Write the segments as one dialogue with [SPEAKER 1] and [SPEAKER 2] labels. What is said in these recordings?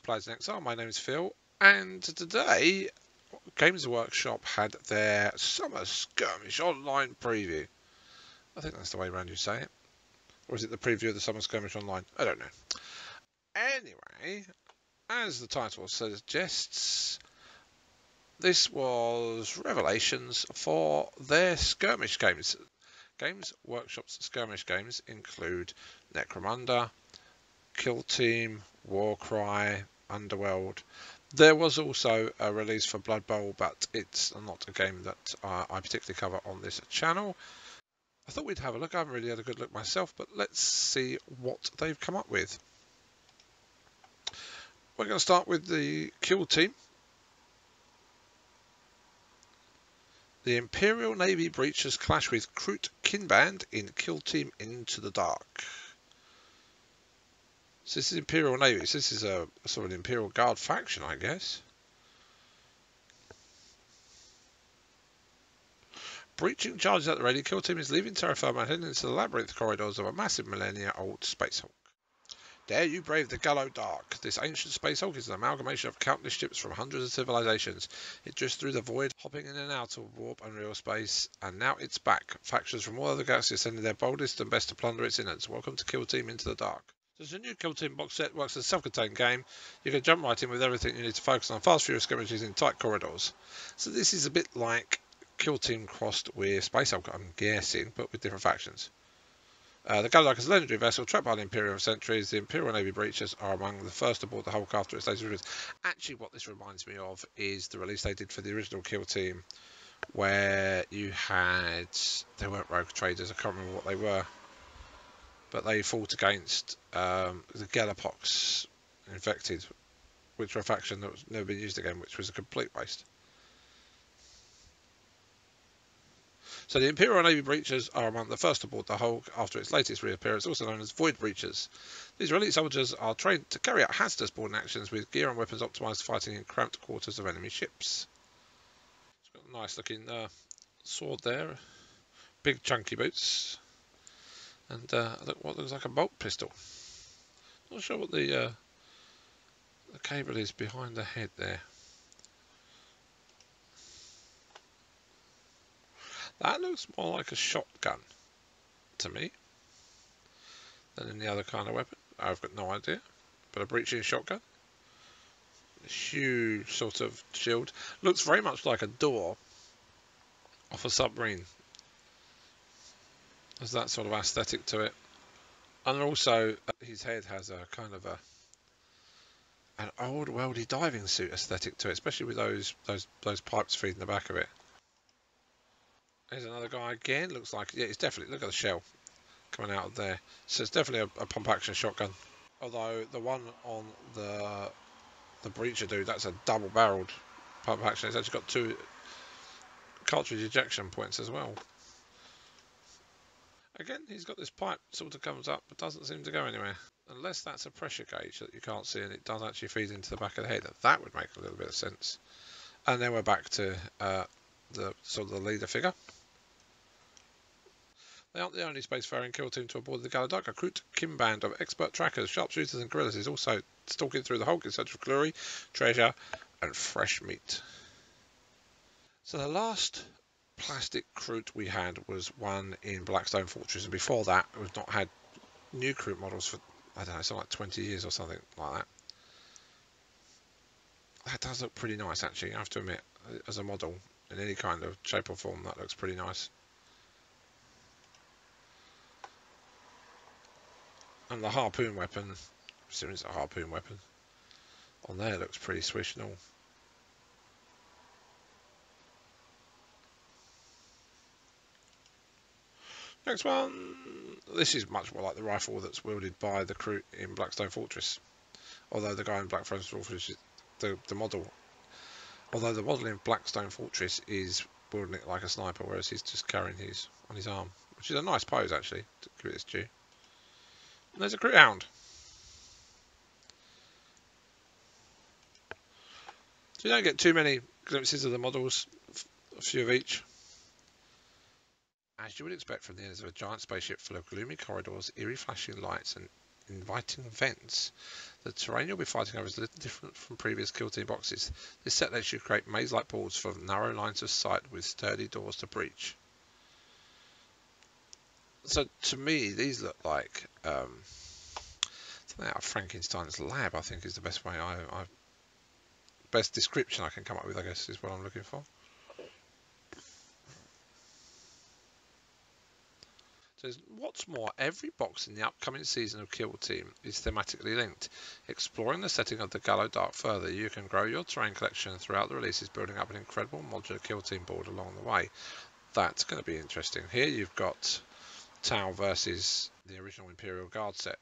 [SPEAKER 1] Players in Exile. My name is Phil, and today Games Workshop had their Summer Skirmish online preview. I think that's the way around you say it. Or is it the preview of the Summer Skirmish online? I don't know. Anyway, as the title suggests, this was revelations for their Skirmish games. Games Workshop's Skirmish games include Necromunda, Kill Team, Warcry, Underworld. There was also a release for Blood Bowl, but it's not a game that I particularly cover on this channel. I thought we'd have a look. I haven't really had a good look myself, but let's see what they've come up with. We're going to start with the Kill Team. The Imperial Navy breachers clash with Kroot Kinband in Kill Team Into the Dark. So this is Imperial Navy. So this is a sort of an Imperial Guard faction, I guess. Breaching charges at the ready, Kill Team is leaving terra firma and heading into the labyrinth corridors of a massive millennia-old space hulk. Dare you brave the Gallo Dark. This ancient space hulk is an amalgamation of countless ships from hundreds of civilizations. It drifts through the void, hopping in and out of warp and real space, and now it's back. Factions from all over the galaxy are sending their boldest and best to plunder its innards. Welcome to Kill Team Into the Dark. There's a new Kill Team box set, works as a self-contained game. You can jump right in with everything you need to focus on fast, furious skirmishes in tight corridors. So this is a bit like Kill Team crossed with Space Hulk, I'm guessing, but with different factions. The Gallo is a legendary vessel trapped by the Imperial for centuries. The Imperial Navy breachers are among the first aboard the Hulk after its latest release. Actually, what this reminds me of is the release they did for the original Kill Team, where you had, they weren't rogue traders, I can't remember what they were, but they fought against the Galapox infected, which were a faction that was never been used again, which was a complete waste. So the Imperial Navy breachers are among the first aboard the Hulk after its latest reappearance, also known as Void Breachers. These elite soldiers are trained to carry out hazardous boarding actions with gear and weapons optimised for fighting in cramped quarters of enemy ships. It's got a nice looking sword there, big chunky boots, and what looks like a bolt pistol. Not sure what the cable is behind the head there. That looks more like a shotgun to me than any other kind of weapon. I've got no idea. But a breaching shotgun. A huge sort of shield. Looks very much like a door off a submarine. There's that sort of aesthetic to it. And also his head has a kind of an old worldy diving suit aesthetic to it, especially with those pipes feeding the back of it. There's another guy again. Looks like, yeah, it's definitely, look at the shell coming out of there. So it's definitely a pump action shotgun. Although the one on the breacher dude, that's a double barreled pump action. It's actually got 2 cartridge ejection points as well. Again, he's got this pipe sort of comes up but doesn't seem to go anywhere. Unless that's a pressure gauge that you can't see and it does actually feed into the back of the head. That would make a little bit of sense. And then we're back to the sort of the leader figure. They aren't the only spacefaring Kill Team to aboard the Gallo Dark. A Kroot Kinband of expert trackers, sharpshooters and guerrillas is also stalking through the Hulk in search of glory, treasure and fresh meat. So the last plastic Kroot we had was one in Blackstone Fortress, and before that we've not had new Kroot models for, I don't know, something like 20 years or something like that. That does look pretty nice actually, I have to admit, as a model in any kind of shape or form. That looks pretty nice. And the harpoon weapon, assuming it's a harpoon weapon, on there looks pretty swish and all. Next one, this is much more like the rifle that's wielded by the Kroot in Blackstone Fortress. Although the guy in Blackstone Fortress, the model, although the model in Blackstone Fortress is wielding it like a sniper, whereas he's just carrying his on his arm, which is a nice pose actually, to give it its due. And there's a Kroot Hound. So you don't get too many glimpses of the models, a few of each. As you would expect from the ends of a giant spaceship full of gloomy corridors, eerie flashing lights and inviting vents. The terrain you'll be fighting over is a little different from previous Kill Team boxes. This set lets you create maze-like boards for narrow lines of sight with sturdy doors to breach. So to me, these look like something out of Frankenstein's lab. I think is the best way. Best description I can come up with, I guess, is what I'm looking for. So what's more, every box in the upcoming season of Kill Team is thematically linked. Exploring the setting of the Gallow Dark further, you can grow your terrain collection throughout the releases, building up an incredible modular Kill Team board along the way. That's going to be interesting. Here you've got Tau versus the original Imperial Guard set.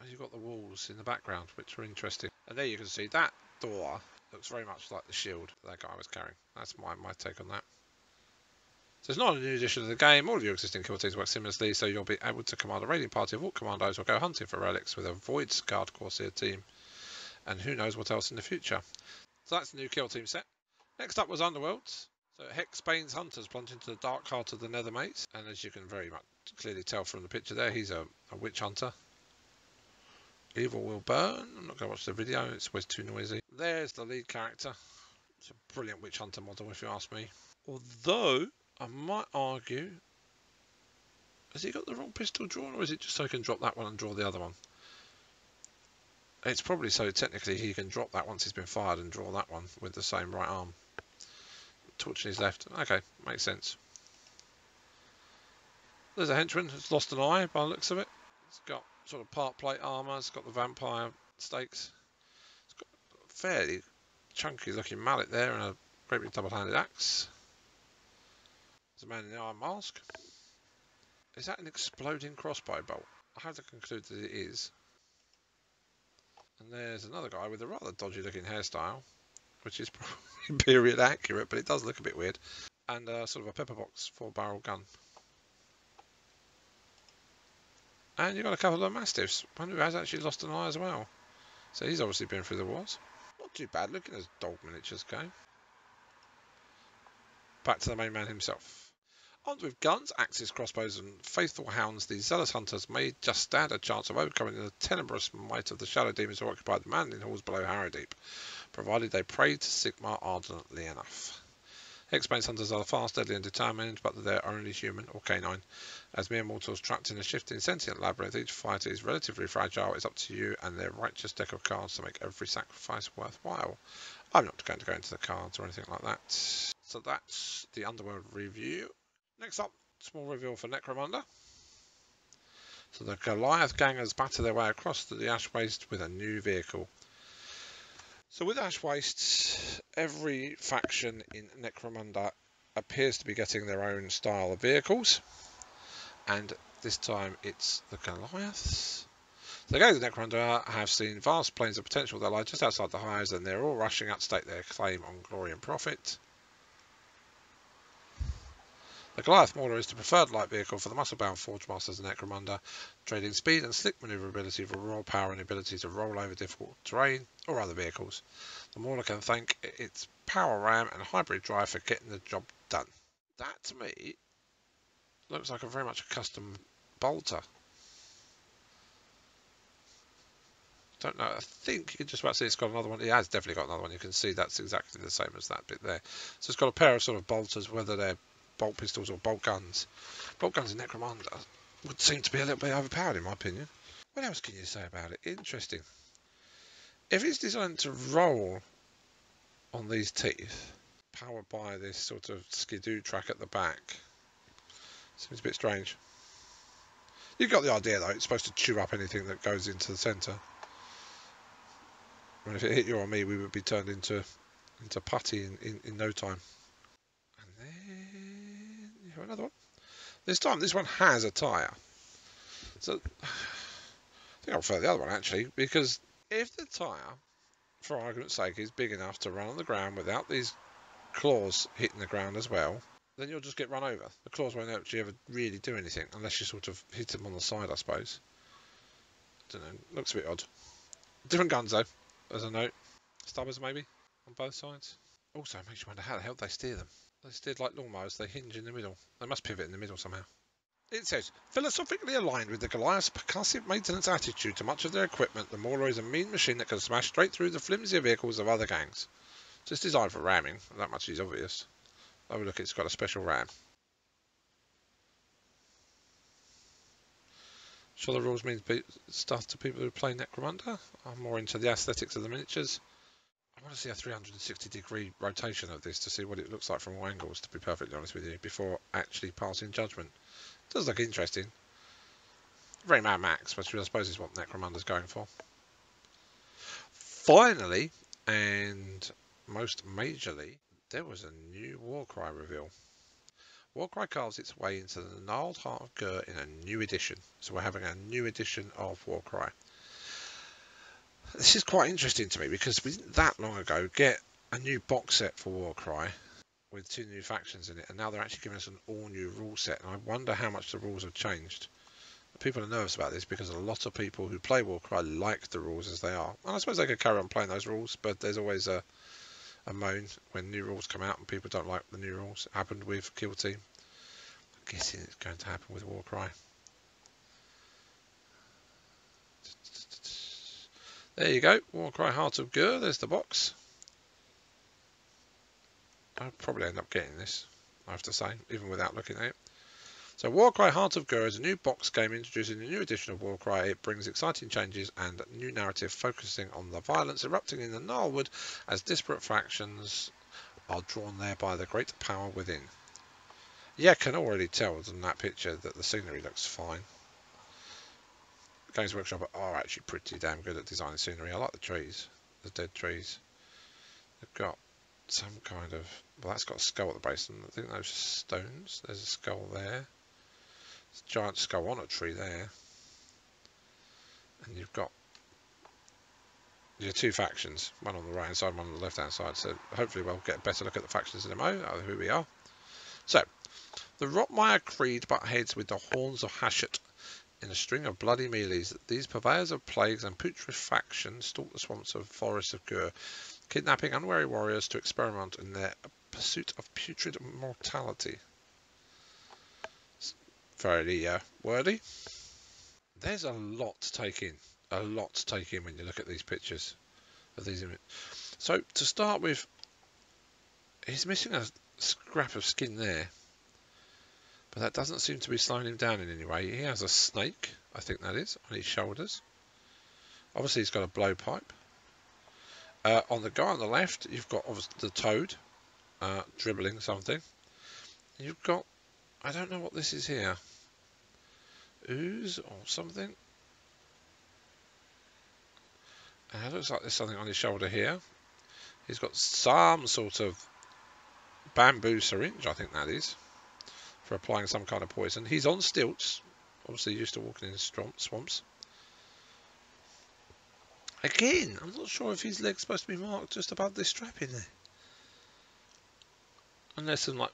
[SPEAKER 1] And you've got the walls in the background, which are interesting. And there you can see that door looks very much like the shield that guy was carrying. That's my take on that. So it's not a new addition to the game. All of your existing kill teams work seamlessly, so you'll be able to command a raiding party of Orc commandos or go hunting for relics with a Void Scarred Corsair team. And who knows what else in the future. So that's the new kill team set. Next up was Underworlds. So Hexbane's Hunters plunge into the dark heart of the Nether Maze. And as you can very much clearly tell from the picture there, he's a witch hunter. Evil will burn. I'm not going to watch the video, it's always too noisy. There's the lead character. It's a brilliant witch hunter model if you ask me. Although I might argue, has he got the wrong pistol drawn, or is it just so he can drop that one and draw the other one? It's probably so technically he can drop that once he's been fired and draw that one with the same right arm. Torch in his left. Okay, makes sense. There's a henchman who's lost an eye by the looks of it. It's got sort of part plate armour, it's got the vampire stakes. It's got a fairly chunky looking mallet there and a great big double-handed axe. There's a man in the iron mask. Is that an exploding crossbow bolt? I have to conclude that it is. And there's another guy with a rather dodgy looking hairstyle, which is probably period accurate, but it does look a bit weird. And sort of a pepper box 4-barrel gun. And you've got a couple of mastiffs. One who has actually lost an eye as well. So he's obviously been through the wars. Not too bad looking as dog miniatures go. Back to the main man himself. Armed with guns, axes, crossbows and faithful hounds, these zealous hunters may just stand a chance of overcoming the tenebrous might of the shadow demons who occupy the manding halls below Harrowdeep, provided they pray to Sigmar ardently enough. Hexbane's hunters are fast, deadly and determined, but they're only human or canine. As mere mortals trapped in a shifting sentient labyrinth, each fighter is relatively fragile. It's up to you and their righteous deck of cards to make every sacrifice worthwhile. I'm not going to go into the cards or anything like that. So that's the Underworld review. Next up, small reveal for Necromunda. So the Goliath gangers batter their way across to the Ash Waste with a new vehicle. So with Ash Waste, every faction in Necromunda appears to be getting their own style of vehicles. And this time it's the Goliaths. So the gangs of Necromunda have seen vast plains of potential that lie just outside the hives, and they're all rushing out to stake their claim on glory and profit. The Goliath Mauler is the preferred light vehicle for the muscle-bound Forge Masters of Necromunda, trading speed and slick manoeuvrability for raw power and ability to roll over difficult terrain or other vehicles. The Mauler can thank its power ram and hybrid drive for getting the job done. That, to me, looks like very much a custom bolter. Don't know, I think you can just about see it's got another one. It has definitely got another one. You can see that's exactly the same as that bit there. So it's got a pair of sort of bolters, whether they're bolt pistols or bolt guns. Bolt guns in Necromunda would seem to be a little bit overpowered in my opinion. What else can you say about it? Interesting. If it's designed to roll on these teeth, powered by this sort of skidoo track at the back, seems a bit strange. You've got the idea though, it's supposed to chew up anything that goes into the centre. And if it hit you or me, we would be turned into putty in no time. And then you have another one. This time, this one has a tyre. So I think I prefer the other one actually, because if the tyre, for argument's sake, is big enough to run on the ground without these claws hitting the ground as well, then you'll just get run over. The claws won't actually ever really do anything unless you sort of hit them on the side, I suppose. I don't know, looks a bit odd. Different guns though, as a note. Stubbers maybe on both sides. Also makes you wonder how the hell they steer them. They steered like lawnmowers, they hinge in the middle. They must pivot in the middle somehow. It says, philosophically aligned with the Goliath's percussive maintenance attitude to much of their equipment, the Mauler is a mean machine that can smash straight through the flimsier vehicles of other gangs. Just designed for ramming, that much is obvious. Oh look, it's got a special ram. Sure the rules mean stuff to people who play Necromunda? I'm more into the aesthetics of the miniatures. I want to see a 360-degree rotation of this to see what it looks like from all angles, to be perfectly honest with you, before actually passing judgment. It does look interesting. Very Mad Max, which I suppose is what Necromunda's going for. Finally, and most majorly, there was a new Warcry reveal. Warcry carves its way into the gnarled heart of Gur in a new edition. So we're having a new edition of Warcry. This is quite interesting to me because we didn't that long ago get a new box set for Warcry with 2 new factions in it, and now they're actually giving us an all-new rule set, and I wonder how much the rules have changed. People are nervous about this because a lot of people who play Warcry like the rules as they are, and I suppose they could carry on playing those rules, but there's always a moan when new rules come out and people don't like the new rules. It happened with Kill Team. I'm guessing it's going to happen with Warcry. There you go, Warcry Heart of Gur, there's the box. I'll probably end up getting this, I have to say, even without looking at it. So Warcry Heart of Gur is a new box game introducing a new edition of Warcry. It brings exciting changes and new narrative focusing on the violence erupting in the Gnarlwood as disparate factions are drawn there by the great power within. Yeah, I can already tell from that picture that the scenery looks fine. Games Workshop are actually pretty damn good at designing scenery. I like the trees, the dead trees. They've got some kind of, well, that's got a skull at the base, and I think those are stones. There's a skull there. There's a giant skull on a tree there. And you've got your 2 factions, one on the right hand side, one on the left hand side. So hopefully we'll get a better look at the factions in a moment, who we are. So, the Rotmire Creed butt heads with the horns of Hashut. In a string of bloody melees, these purveyors of plagues and putrefaction stalk the swamps of forests of Gur, kidnapping unwary warriors to experiment in their pursuit of putrid mortality. Fairly wordy. There's a lot to take in. A lot to take in when you look at these pictures of these images. So to start with, he's missing a scrap of skin there. But that doesn't seem to be slowing him down in any way. He has a snake, I think that is, on his shoulders. Obviously he's got a blowpipe. On the guy on the left, you've got obviously the toad dribbling something. You've got, I don't know what this is here. Ooze or something. It looks like there's something on his shoulder here. He's got some sort of bamboo syringe, I think that is, for applying some kind of poison. He's on stilts, obviously used to walking in swamps. Again, I'm not sure if his leg's supposed to be marked just above this strap in there. And there's some like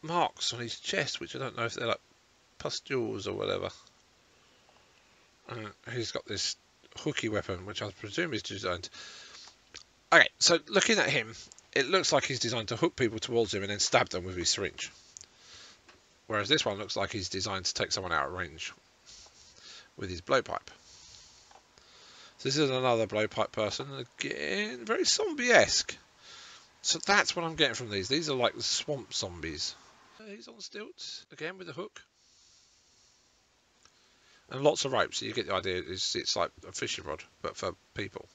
[SPEAKER 1] marks on his chest, which I don't know if they're like pustules or whatever. He's got this hooky weapon, which I presume is designed. Okay, so looking at him, it looks like he's designed to hook people towards him and then stab them with his syringe. Whereas this one looks like he's designed to take someone out of range with his blowpipe. So this is another blowpipe person, again, very zombie-esque. So that's what I'm getting from these. These are like the swamp zombies. He's on stilts, again with a hook. And lots of ropes, so you get the idea, it's like a fishing rod, but for people.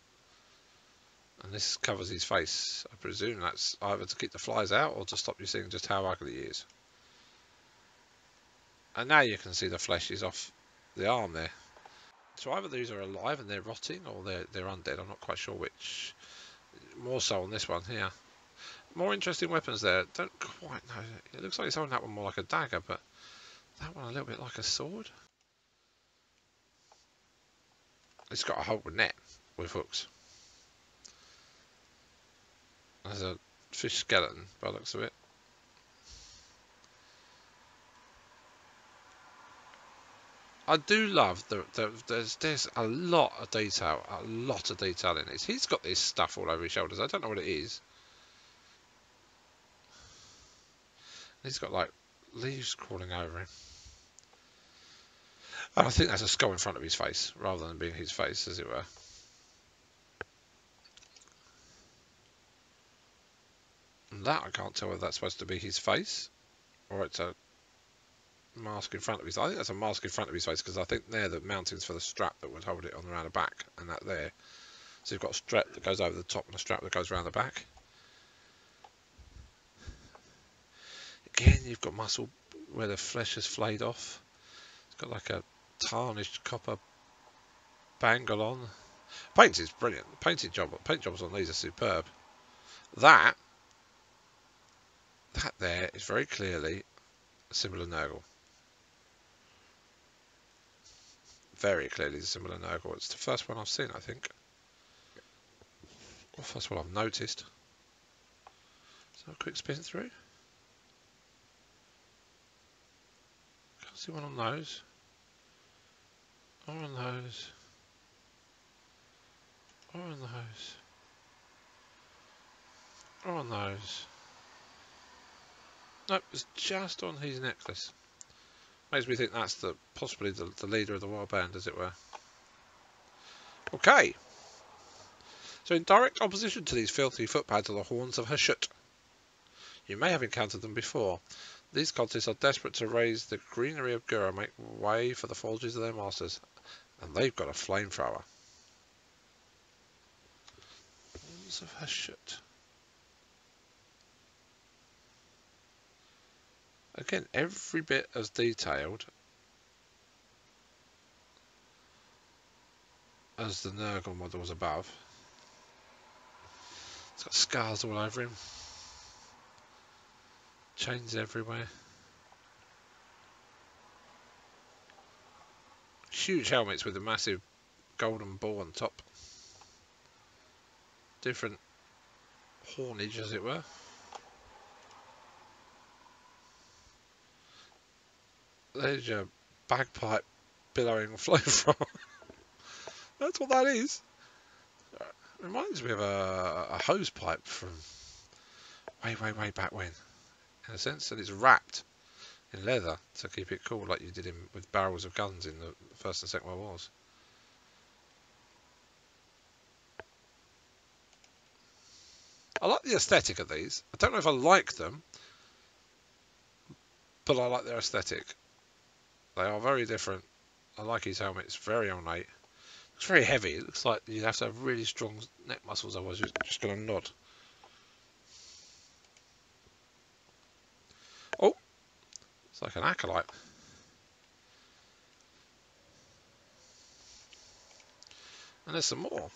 [SPEAKER 1] And this covers his face. I presume that's either to keep the flies out or to stop you seeing just how ugly he is. And now you can see the flesh is off the arm there. So either these are alive and they're rotting, or they're undead. I'm not quite sure which. More so on this one here. More interesting weapons there. Don't quite know. It looks like it's holding that one more like a dagger, but that one a little bit like a sword. It's got a whole net with hooks. There's a fish skeleton by the looks of it. I do love there's a lot of detail in this. He's got this stuff all over his shoulders. I don't know what it is. He's got like leaves crawling over him. And I think that's a skull in front of his face, rather than being his face, as it were. And that I can't tell whether that's supposed to be his face, or it's a mask in front of his. I think that's a mask in front of his face, because I think they're the mountings for the strap that would hold it on around the back, and that there. So you've got a strap that goes over the top and a strap that goes around the back. Again, you've got muscle where the flesh has flayed off. It's got like a tarnished copper bangle on. Paint is brilliant. The paint jobs on these are superb. That there is very clearly a symbol of Nurgle. Very clearly the symbol of Nurgle. It's the first one I've seen, I think. Or first one I've noticed. So a quick spin through. Can't see one on those. Or on those. Or on those. Or on those. Nope, it's just on his necklace. Makes me think that's possibly the leader of the warband, as it were. Okay. So in direct opposition to these filthy footpads are the horns of Hashut. You may have encountered them before. These cultists are desperate to raise the greenery of Gur and make way for the forges of their masters. And they've got a flamethrower. Horns of Hashut. Again, every bit as detailed as the Nurgle models above. It's got scars all over him. Chains everywhere. Huge helmets with a massive golden ball on top. Different hornage, as it were. There's your bagpipe billowing flamethrower. That's what that is. It reminds me of a hose pipe from way back when, in a sense, and it's wrapped in leather to keep it cool, like you did with barrels of guns in the First and Second World Wars. I like the aesthetic of these. I don't know if I like them, but I like their aesthetic. They are very different. I like his helmet. It's very ornate. It's very heavy. It looks like you'd have to have really strong neck muscles, otherwise you're just going to nod. Oh, it's like an acolyte. And there's some more.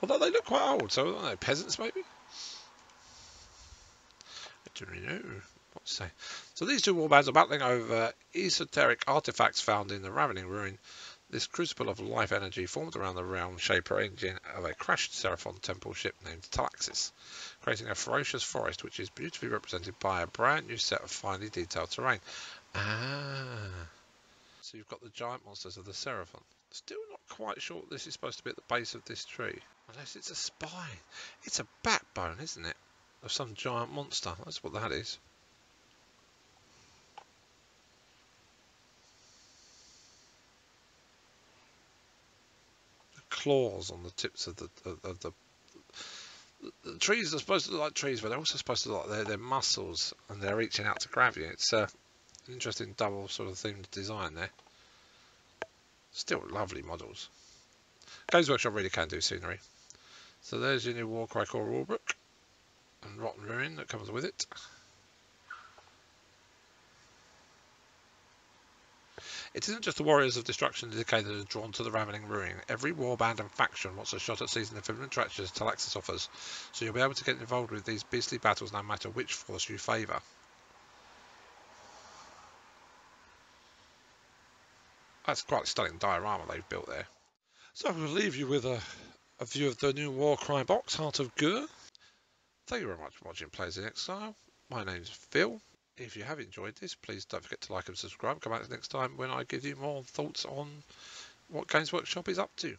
[SPEAKER 1] Although they look quite old, so aren't they peasants maybe? I don't really know what to say. So these two warbands are battling over esoteric artifacts found in the Ravening Ruin. This crucible of life energy formed around the realm-shaper engine of a crashed Seraphon temple ship named Talaxis, creating a ferocious forest which is beautifully represented by a brand new set of finely detailed terrain. So you've got the giant monsters of the Seraphon. Still not quite sure what this is supposed to be at the base of this tree. Unless it's a spine. It's a backbone, isn't it? Of some giant monster. That's what that is. The claws on the tips of the trees are supposed to look like trees, but they're also supposed to look like their muscles, and they're reaching out to grab you. It's an interesting double sort of themed design there. Still lovely models. Games Workshop really can do scenery. So there's your new Warcry core rulebook and Rotten Ruin that comes with it. It isn't just the warriors of destruction and decay that are drawn to the Ravening Ruin. Every warband and faction wants a shot at seizing the filament treasures Talaxis offers, so you'll be able to get involved with these beastly battles no matter which force you favour. That's quite a stunning diorama they've built there. So we'll leave you with a view of the new Warcry box, Heart of Gur. Thank you very much for watching Players in Exile. My name's Phil. If you have enjoyed this, please don't forget to like and subscribe. Come back next time when I give you more thoughts on what Games Workshop is up to.